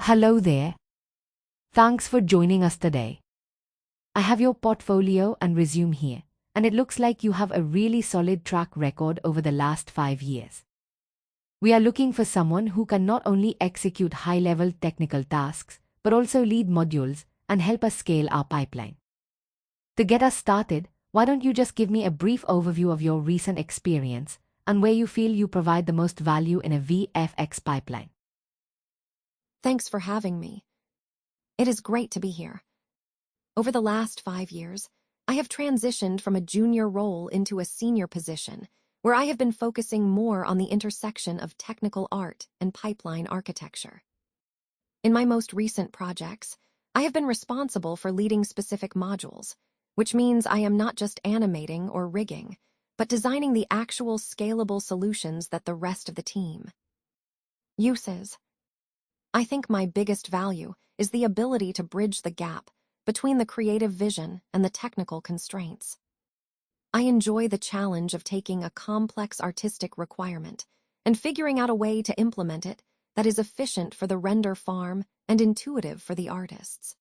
Hello there. Thanks for joining us today. I have your portfolio and resume here, and it looks like you have a really solid track record over the last 5 years. We are looking for someone who can not only execute high-level technical tasks, but also lead modules and help us scale our pipeline. To get us started, why don't you just give me a brief overview of your recent experience and where you feel you provide the most value in a VFX pipeline? Thanks for having me. It is great to be here. Over the last 5 years, I have transitioned from a junior role into a senior position, where I have been focusing more on the intersection of technical art and pipeline architecture. In my most recent projects, I have been responsible for leading specific modules, which means I am not just animating or rigging, but designing the actual scalable solutions that the rest of the team uses. I think my biggest value is the ability to bridge the gap between the creative vision and the technical constraints. I enjoy the challenge of taking a complex artistic requirement and figuring out a way to implement it that is efficient for the render farm and intuitive for the artists.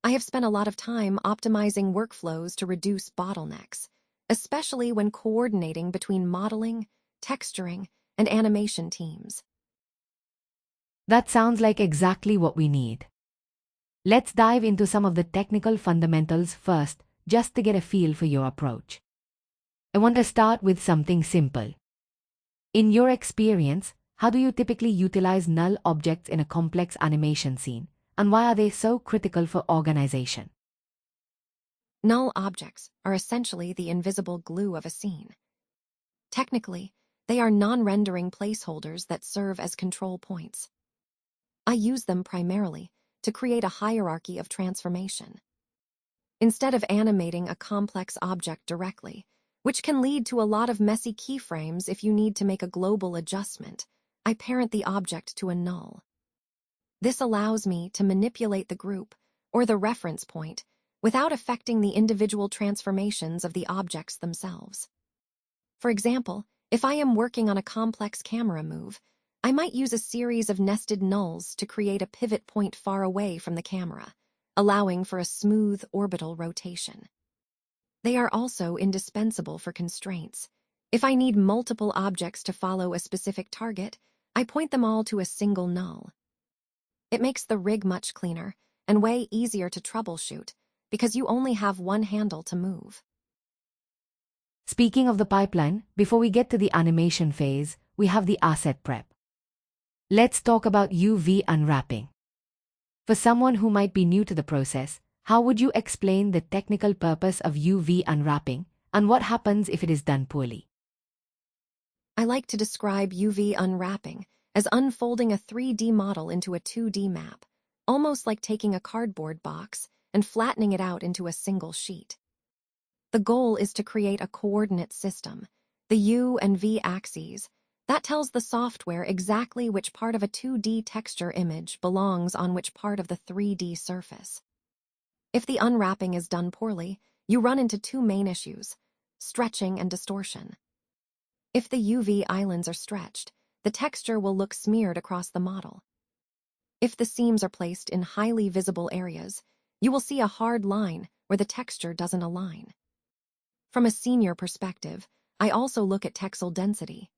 I have spent a lot of time optimizing workflows to reduce bottlenecks, especially when coordinating between modeling, texturing, and animation teams. That sounds like exactly what we need. Let's dive into some of the technical fundamentals first, just to get a feel for your approach. I want to start with something simple. In your experience, how do you typically utilize null objects in a complex animation scene, and why are they so critical for organization? Null objects are essentially the invisible glue of a scene. Technically, they are non-rendering placeholders that serve as control points. I use them primarily to create a hierarchy of transformation. Instead of animating a complex object directly, which can lead to a lot of messy keyframes if you need to make a global adjustment, I parent the object to a null. This allows me to manipulate the group, or the reference point, without affecting the individual transformations of the objects themselves. For example, if I am working on a complex camera move, I might use a series of nested nulls to create a pivot point far away from the camera, allowing for a smooth orbital rotation. They are also indispensable for constraints. If I need multiple objects to follow a specific target, I point them all to a single null. It makes the rig much cleaner and way easier to troubleshoot because you only have one handle to move. Speaking of the pipeline, before we get to the animation phase, we have the asset prep. Let's talk about UV unwrapping. For someone who might be new to the process, how would you explain the technical purpose of UV unwrapping and what happens if it is done poorly? I like to describe UV unwrapping as unfolding a 3D model into a 2D map, almost like taking a cardboard box and flattening it out into a single sheet. The goal is to create a coordinate system, the U and V axes, that tells the software exactly which part of a 2D texture image belongs on which part of the 3D surface. If the unwrapping is done poorly, you run into two main issues: stretching and distortion. If the UV islands are stretched, the texture will look smeared across the model. If the seams are placed in highly visible areas, you will see a hard line where the texture doesn't align. From a senior perspective, I also look at texel density.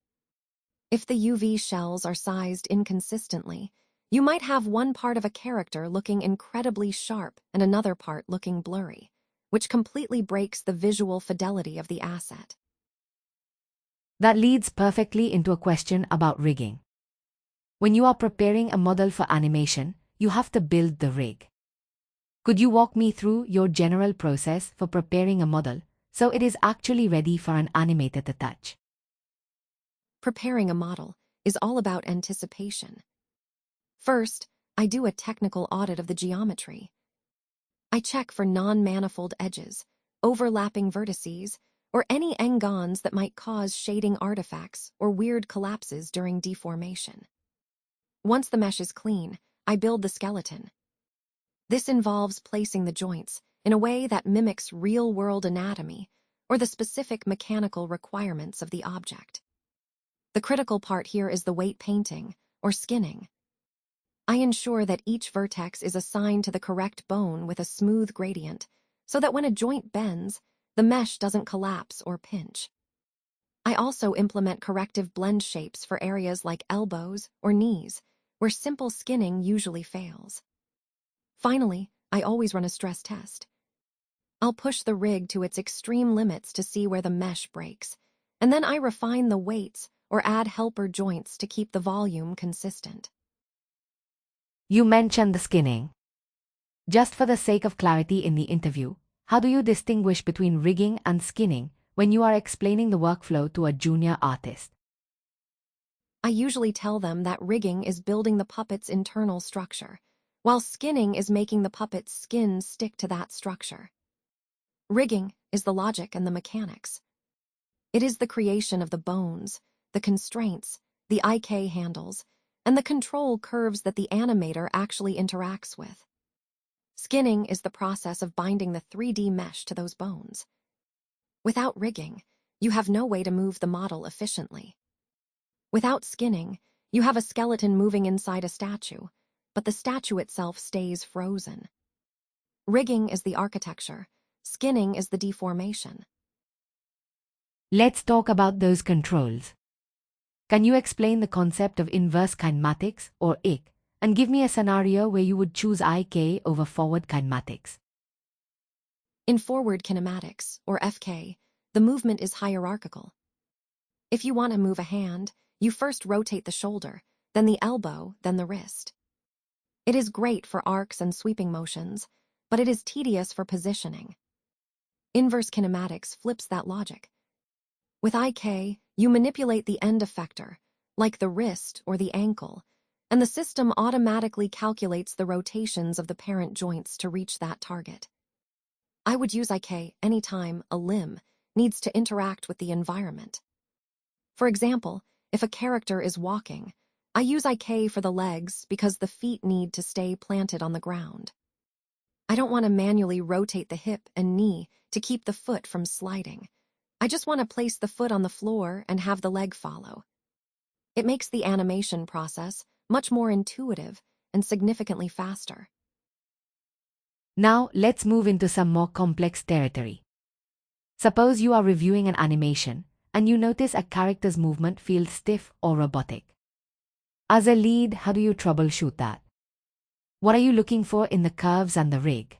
If the UV shells are sized inconsistently, you might have one part of a character looking incredibly sharp and another part looking blurry, which completely breaks the visual fidelity of the asset. That leads perfectly into a question about rigging. When you are preparing a model for animation, you have to build the rig. Could you walk me through your general process for preparing a model so it is actually ready for an animator to touch? Preparing a model is all about anticipation. First, I do a technical audit of the geometry. I check for non-manifold edges, overlapping vertices, or any n-gons that might cause shading artifacts or weird collapses during deformation. Once the mesh is clean, I build the skeleton. This involves placing the joints in a way that mimics real-world anatomy or the specific mechanical requirements of the object. The critical part here is the weight painting, or skinning. I ensure that each vertex is assigned to the correct bone with a smooth gradient, so that when a joint bends, the mesh doesn't collapse or pinch. I also implement corrective blend shapes for areas like elbows or knees, where simple skinning usually fails. Finally, I always run a stress test. I'll push the rig to its extreme limits to see where the mesh breaks, and then I refine the weights or add helper joints to keep the volume consistent. You mentioned the skinning. Just for the sake of clarity in the interview, how do you distinguish between rigging and skinning when you are explaining the workflow to a junior artist? I usually tell them that rigging is building the puppet's internal structure, while skinning is making the puppet's skin stick to that structure. Rigging is the logic and the mechanics. It is the creation of the bones, the constraints, the IK handles, and the control curves that the animator actually interacts with. Skinning is the process of binding the 3D mesh to those bones. Without rigging, you have no way to move the model efficiently. Without skinning, you have a skeleton moving inside a statue, but the statue itself stays frozen. Rigging is the architecture, skinning is the deformation. Let's talk about those controls. Can you explain the concept of inverse kinematics or IK and give me a scenario where you would choose IK over forward kinematics? In forward kinematics, or FK, the movement is hierarchical. If you want to move a hand, you first rotate the shoulder, then the elbow, then the wrist. It is great for arcs and sweeping motions, but it is tedious for positioning. Inverse kinematics flips that logic. With IK, you manipulate the end effector, like the wrist or the ankle, and the system automatically calculates the rotations of the parent joints to reach that target. I would use IK anytime a limb needs to interact with the environment. For example, if a character is walking, I use IK for the legs because the feet need to stay planted on the ground. I don't want to manually rotate the hip and knee to keep the foot from sliding. I just want to place the foot on the floor and have the leg follow. It makes the animation process much more intuitive and significantly faster. Now, let's move into some more complex territory. Suppose you are reviewing an animation and you notice a character's movement feels stiff or robotic. As a lead, how do you troubleshoot that? What are you looking for in the curves and the rig?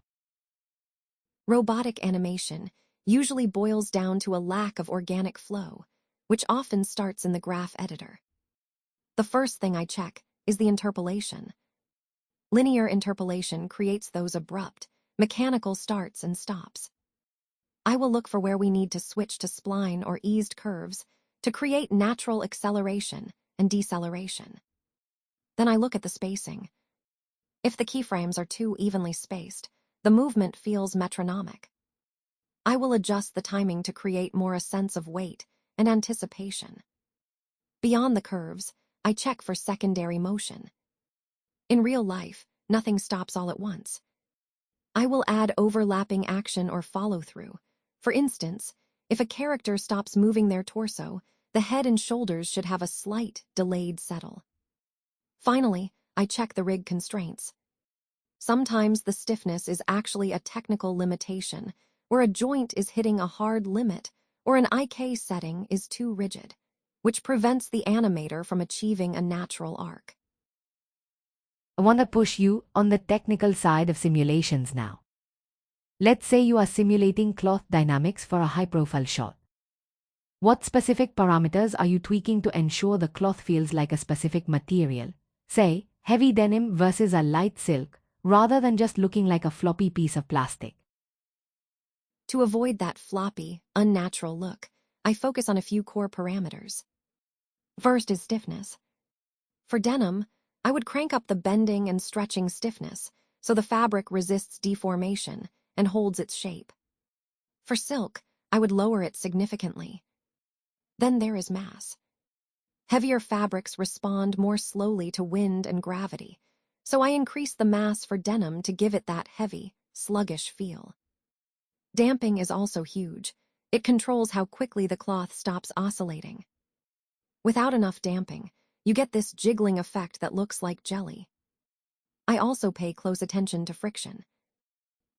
Robotic animation usually boils down to a lack of organic flow, which often starts in the graph editor. The first thing I check is the interpolation. Linear interpolation creates those abrupt, mechanical starts and stops. I will look for where we need to switch to spline or eased curves to create natural acceleration and deceleration. Then I look at the spacing. If the keyframes are too evenly spaced, the movement feels metronomic. I will adjust the timing to create more a sense of weight and anticipation. Beyond the curves, I check for secondary motion. In real life, nothing stops all at once. I will add overlapping action or follow-through. For instance, if a character stops moving their torso, the head and shoulders should have a slight, delayed settle. Finally, I check the rig constraints. Sometimes the stiffness is actually a technical limitation, where a joint is hitting a hard limit or an IK setting is too rigid, which prevents the animator from achieving a natural arc. I want to push you on the technical side of simulations now. Let's say you are simulating cloth dynamics for a high-profile shot. What specific parameters are you tweaking to ensure the cloth feels like a specific material, say, heavy denim versus a light silk, rather than just looking like a floppy piece of plastic? To avoid that floppy, unnatural look, I focus on a few core parameters. First is stiffness. For denim, I would crank up the bending and stretching stiffness so the fabric resists deformation and holds its shape. For silk, I would lower it significantly. Then there is mass. Heavier fabrics respond more slowly to wind and gravity, so I increase the mass for denim to give it that heavy, sluggish feel. Damping is also huge. It controls how quickly the cloth stops oscillating. Without enough damping, you get this jiggling effect that looks like jelly. I also pay close attention to friction.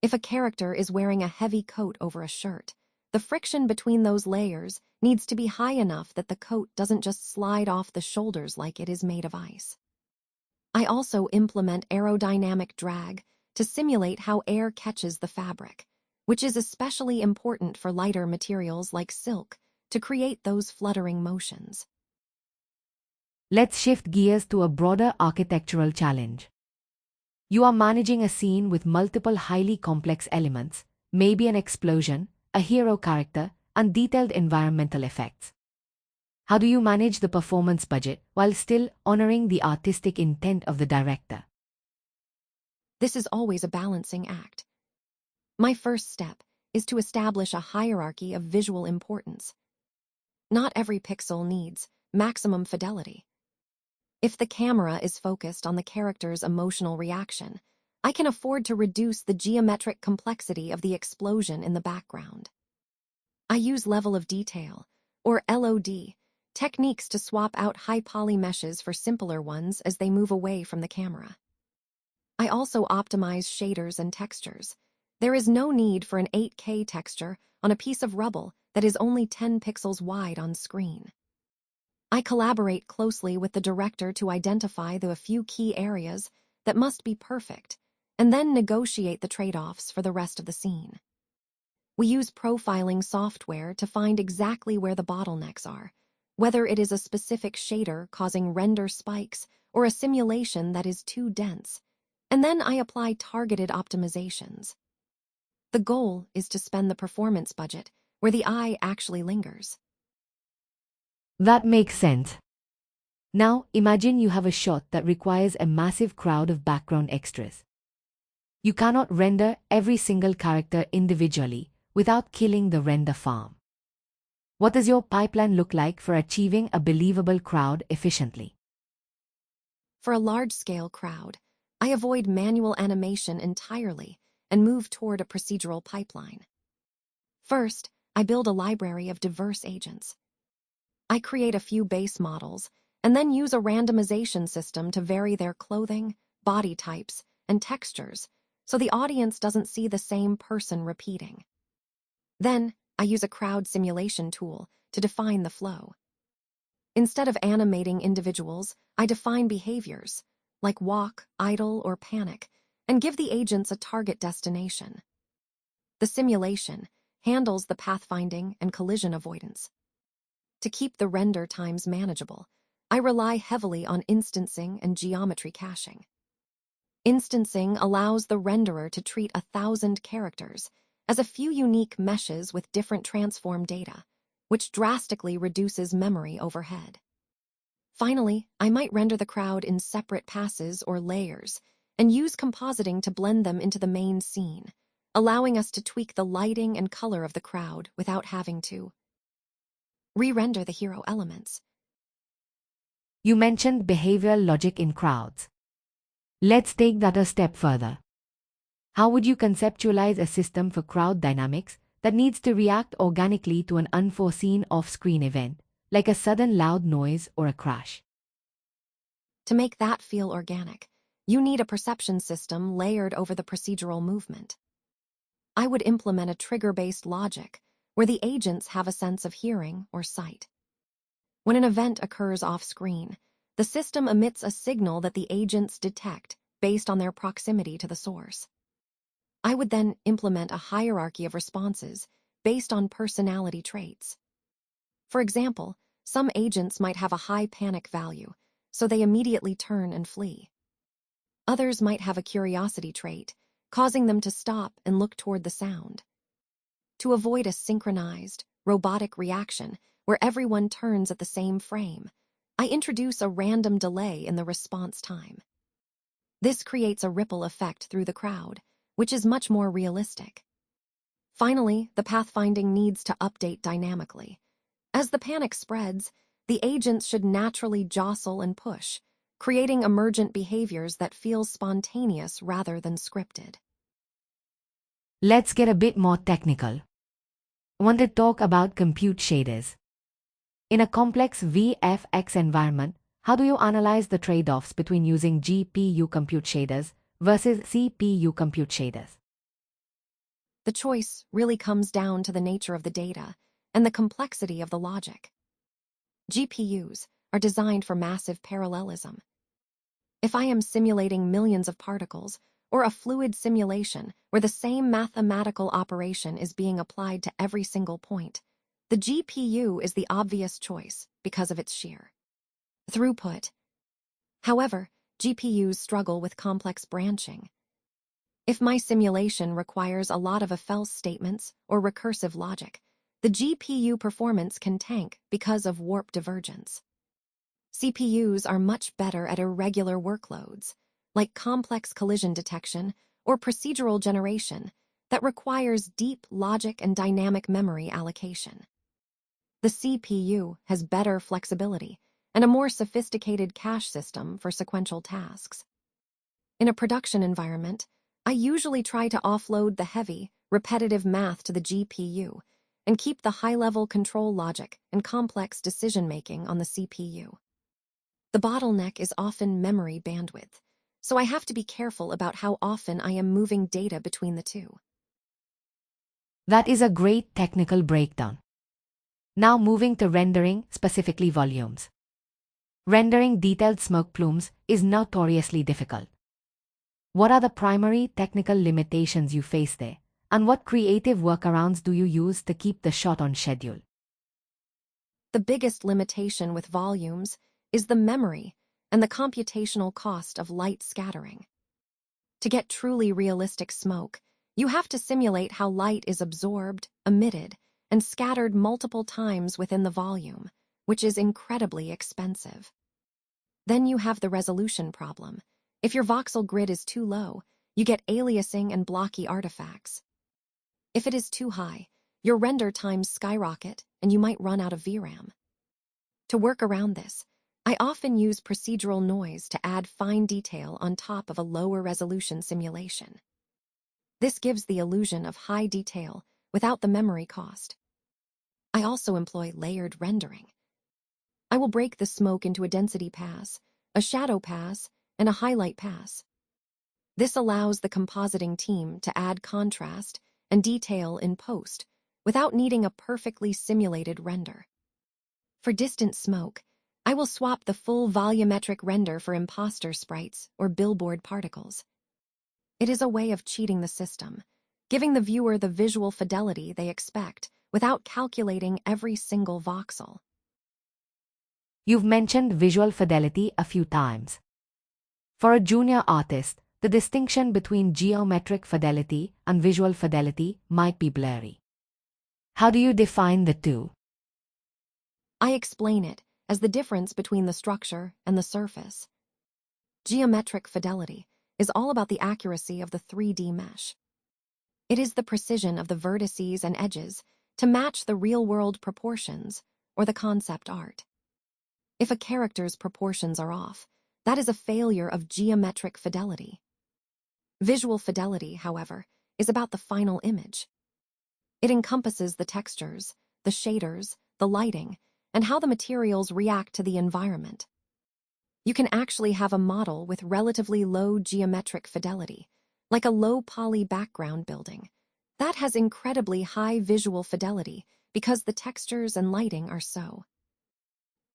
If a character is wearing a heavy coat over a shirt, the friction between those layers needs to be high enough that the coat doesn't just slide off the shoulders like it is made of ice. I also implement aerodynamic drag to simulate how air catches the fabric, which is especially important for lighter materials like silk to create those fluttering motions. Let's shift gears to a broader architectural challenge. You are managing a scene with multiple highly complex elements, maybe an explosion, a hero character, and detailed environmental effects. How do you manage the performance budget while still honoring the artistic intent of the director? This is always a balancing act. My first step is to establish a hierarchy of visual importance. Not every pixel needs maximum fidelity. If the camera is focused on the character's emotional reaction, I can afford to reduce the geometric complexity of the explosion in the background. I use level of detail, or LOD, techniques to swap out high poly meshes for simpler ones as they move away from the camera. I also optimize shaders and textures. There is no need for an 8K texture on a piece of rubble that is only 10 pixels wide on screen. I collaborate closely with the director to identify the few key areas that must be perfect, and then negotiate the trade-offs for the rest of the scene. We use profiling software to find exactly where the bottlenecks are, whether it is a specific shader causing render spikes or a simulation that is too dense, and then I apply targeted optimizations. The goal is to spend the performance budget where the eye actually lingers. That makes sense. Now, imagine you have a shot that requires a massive crowd of background extras. You cannot render every single character individually without killing the render farm. What does your pipeline look like for achieving a believable crowd efficiently? For a large-scale crowd, I avoid manual animation entirely and move toward a procedural pipeline. First, I build a library of diverse agents. I create a few base models and then use a randomization system to vary their clothing, body types, and textures so the audience doesn't see the same person repeating. Then, I use a crowd simulation tool to define the flow. Instead of animating individuals, I define behaviors, like walk, idle, or panic, and give the agents a target destination. The simulation handles the pathfinding and collision avoidance. To keep the render times manageable, I rely heavily on instancing and geometry caching. Instancing allows the renderer to treat 1,000 characters as a few unique meshes with different transform data, which drastically reduces memory overhead. Finally, I might render the crowd in separate passes or layers and use compositing to blend them into the main scene, allowing us to tweak the lighting and color of the crowd without having to re-render the hero elements. You mentioned behavioral logic in crowds. Let's take that a step further. How would you conceptualize a system for crowd dynamics that needs to react organically to an unforeseen off-screen event, like a sudden loud noise or a crash? To make that feel organic, you need a perception system layered over the procedural movement. I would implement a trigger-based logic where the agents have a sense of hearing or sight. When an event occurs off-screen, the system emits a signal that the agents detect based on their proximity to the source. I would then implement a hierarchy of responses based on personality traits. For example, some agents might have a high panic value, so they immediately turn and flee. Others might have a curiosity trait, causing them to stop and look toward the sound. To avoid a synchronized, robotic reaction where everyone turns at the same frame, I introduce a random delay in the response time. This creates a ripple effect through the crowd, which is much more realistic. Finally, the pathfinding needs to update dynamically. As the panic spreads, the agents should naturally jostle and push, creating emergent behaviors that feel spontaneous rather than scripted. Let's get a bit more technical. I want to talk about compute shaders. In a complex VFX environment, how do you analyze the trade-offs between using GPU compute shaders versus CPU compute shaders? The choice really comes down to the nature of the data and the complexity of the logic. GPUs are designed for massive parallelism. If I am simulating millions of particles, or a fluid simulation where the same mathematical operation is being applied to every single point, the GPU is the obvious choice because of its sheer throughput. However, GPUs struggle with complex branching. If my simulation requires a lot of if-else statements or recursive logic, the GPU performance can tank because of warp divergence. CPUs are much better at irregular workloads, like complex collision detection or procedural generation, that requires deep logic and dynamic memory allocation. The CPU has better flexibility and a more sophisticated cache system for sequential tasks. In a production environment, I usually try to offload the heavy, repetitive math to the GPU and keep the high-level control logic and complex decision-making on the CPU. The bottleneck is often memory bandwidth, so I have to be careful about how often I am moving data between the two. That is a great technical breakdown. Now moving to rendering, specifically volumes. Rendering detailed smoke plumes is notoriously difficult. What are the primary technical limitations you face there, and what creative workarounds do you use to keep the shot on schedule? The biggest limitation with volumes is the memory and the computational cost of light scattering. To get truly realistic smoke, you have to simulate how light is absorbed, emitted, and scattered multiple times within the volume, which is incredibly expensive. Then you have the resolution problem. If your voxel grid is too low, you get aliasing and blocky artifacts. If it is too high, your render times skyrocket and you might run out of VRAM. To work around this, I often use procedural noise to add fine detail on top of a lower resolution simulation. This gives the illusion of high detail without the memory cost. I also employ layered rendering. I will break the smoke into a density pass, a shadow pass, and a highlight pass. This allows the compositing team to add contrast and detail in post without needing a perfectly simulated render. For distant smoke, I will swap the full volumetric render for imposter sprites or billboard particles. It is a way of cheating the system, giving the viewer the visual fidelity they expect without calculating every single voxel. You've mentioned visual fidelity a few times. For a junior artist, the distinction between geometric fidelity and visual fidelity might be blurry. How do you define the two? I explain it as the difference between the structure and the surface. Geometric fidelity is all about the accuracy of the 3D mesh. It is the precision of the vertices and edges to match the real-world proportions or the concept art. If a character's proportions are off, that is a failure of geometric fidelity. Visual fidelity, however, is about the final image. It encompasses the textures, the shaders, the lighting, and how the materials react to the environment. You can actually have a model with relatively low geometric fidelity, like a low-poly background building. That has incredibly high visual fidelity because the textures and lighting are so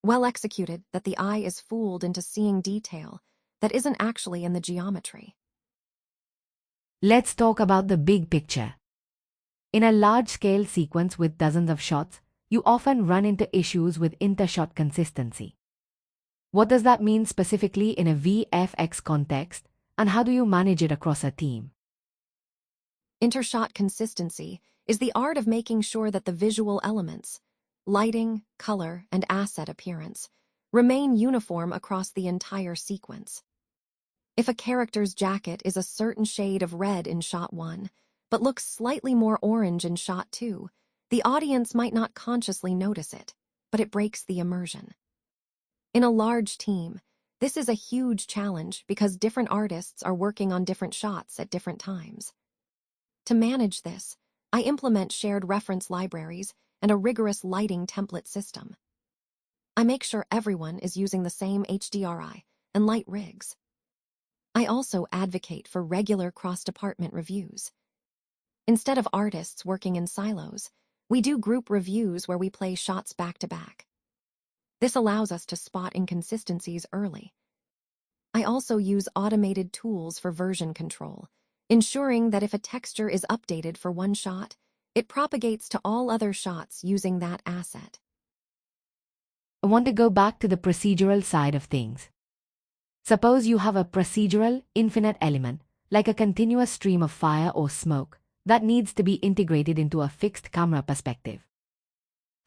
well executed that the eye is fooled into seeing detail that isn't actually in the geometry. Let's talk about the big picture. In a large-scale sequence with dozens of shots, you often run into issues with inter-shot consistency. What does that mean specifically in a VFX context, and how do you manage it across a team? Intershot consistency is the art of making sure that the visual elements, lighting, color, and asset appearance, remain uniform across the entire sequence. If a character's jacket is a certain shade of red in shot 1, but looks slightly more orange in shot 2, the audience might not consciously notice it, but it breaks the immersion. In a large team, this is a huge challenge because different artists are working on different shots at different times. To manage this, I implement shared reference libraries and a rigorous lighting template system. I make sure everyone is using the same HDRI and light rigs. I also advocate for regular cross-department reviews. Instead of artists working in silos, we do group reviews where we play shots back to back. This allows us to spot inconsistencies early. I also use automated tools for version control, ensuring that if a texture is updated for one shot, it propagates to all other shots using that asset. I want to go back to the procedural side of things. Suppose you have a procedural, infinite element, like a continuous stream of fire or smoke, that needs to be integrated into a fixed camera perspective.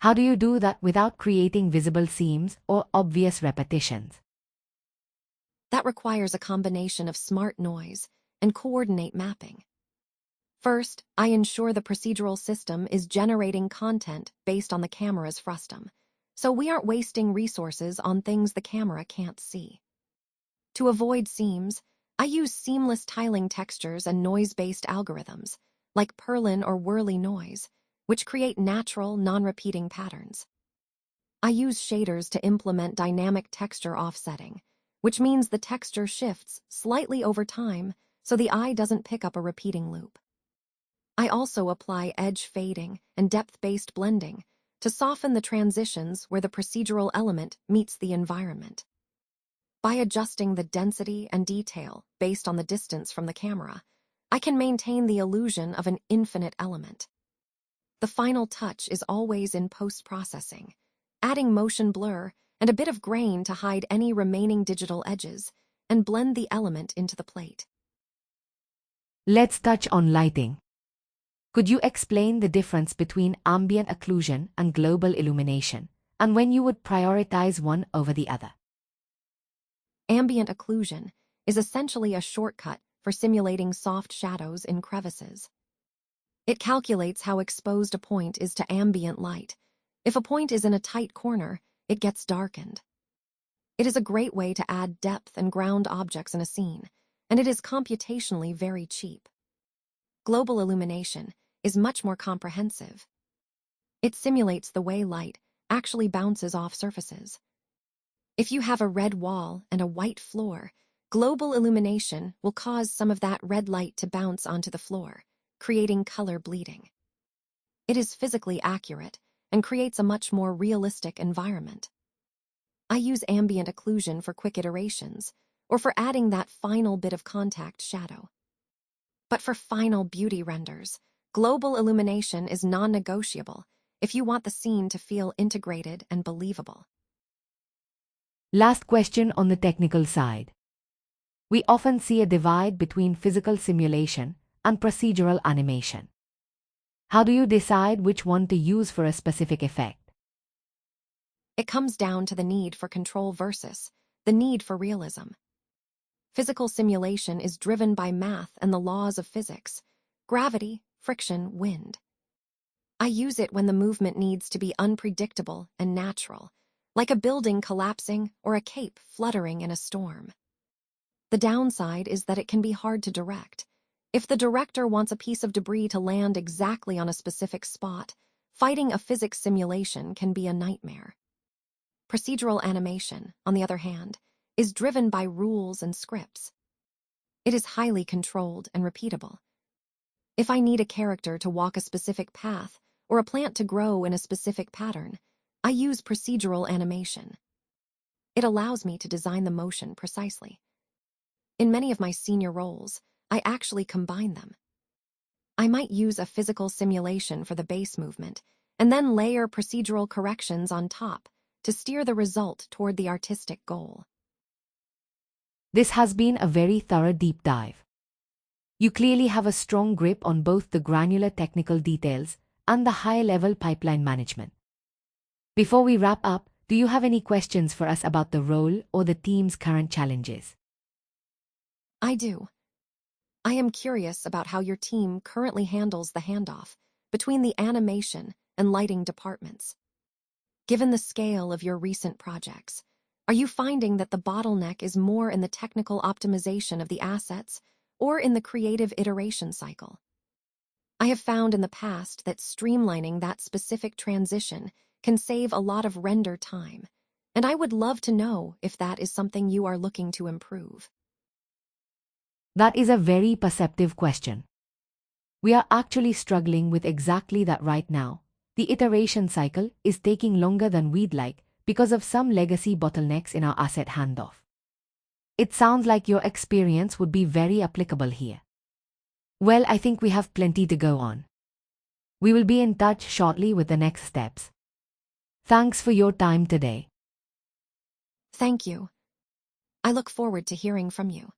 How do you do that without creating visible seams or obvious repetitions? That requires a combination of smart noise and coordinate mapping. First, I ensure the procedural system is generating content based on the camera's frustum, so we aren't wasting resources on things the camera can't see. To avoid seams, I use seamless tiling textures and noise-based algorithms, like Perlin or Whirly noise, which create natural, non-repeating patterns. I use shaders to implement dynamic texture offsetting, which means the texture shifts slightly over time so the eye doesn't pick up a repeating loop. I also apply edge fading and depth-based blending to soften the transitions where the procedural element meets the environment. By adjusting the density and detail based on the distance from the camera, I can maintain the illusion of an infinite element. The final touch is always in post-processing, adding motion blur and a bit of grain to hide any remaining digital edges and blend the element into the plate. Let's touch on lighting. Could you explain the difference between ambient occlusion and global illumination, and when you would prioritize one over the other? Ambient occlusion is essentially a shortcut for simulating soft shadows in crevices. It calculates how exposed a point is to ambient light. If a point is in a tight corner, it gets darkened. It is a great way to add depth and ground objects in a scene, and it is computationally very cheap. Global illumination is much more comprehensive. It simulates the way light actually bounces off surfaces. If you have a red wall and a white floor, global illumination will cause some of that red light to bounce onto the floor, creating color bleeding. It is physically accurate and creates a much more realistic environment. I use ambient occlusion for quick iterations, or for adding that final bit of contact shadow. But for final beauty renders, global illumination is non-negotiable if you want the scene to feel integrated and believable. Last question on the technical side. We often see a divide between physical simulation and procedural animation. How do you decide which one to use for a specific effect? It comes down to the need for control versus the need for realism. Physical simulation is driven by math and the laws of physics: gravity, friction, wind. I use it when the movement needs to be unpredictable and natural, like a building collapsing or a cape fluttering in a storm. The downside is that it can be hard to direct. If the director wants a piece of debris to land exactly on a specific spot, fighting a physics simulation can be a nightmare. Procedural animation, on the other hand, is driven by rules and scripts. It is highly controlled and repeatable. If I need a character to walk a specific path or a plant to grow in a specific pattern, I use procedural animation. It allows me to design the motion precisely. In many of my senior roles, I actually combine them. I might use a physical simulation for the base movement and then layer procedural corrections on top to steer the result toward the artistic goal. This has been a very thorough deep dive. You clearly have a strong grip on both the granular technical details and the high-level pipeline management. Before we wrap up, do you have any questions for us about the role or the team's current challenges? I do. I am curious about how your team currently handles the handoff between the animation and lighting departments. Given the scale of your recent projects, are you finding that the bottleneck is more in the technical optimization of the assets or in the creative iteration cycle? I have found in the past that streamlining that specific transition can save a lot of render time, and I would love to know if that is something you are looking to improve. That is a very perceptive question. We are actually struggling with exactly that right now. The iteration cycle is taking longer than we'd like because of some legacy bottlenecks in our asset handoff. It sounds like your experience would be very applicable here. Well, I think we have plenty to go on. We will be in touch shortly with the next steps. Thanks for your time today. Thank you. I look forward to hearing from you.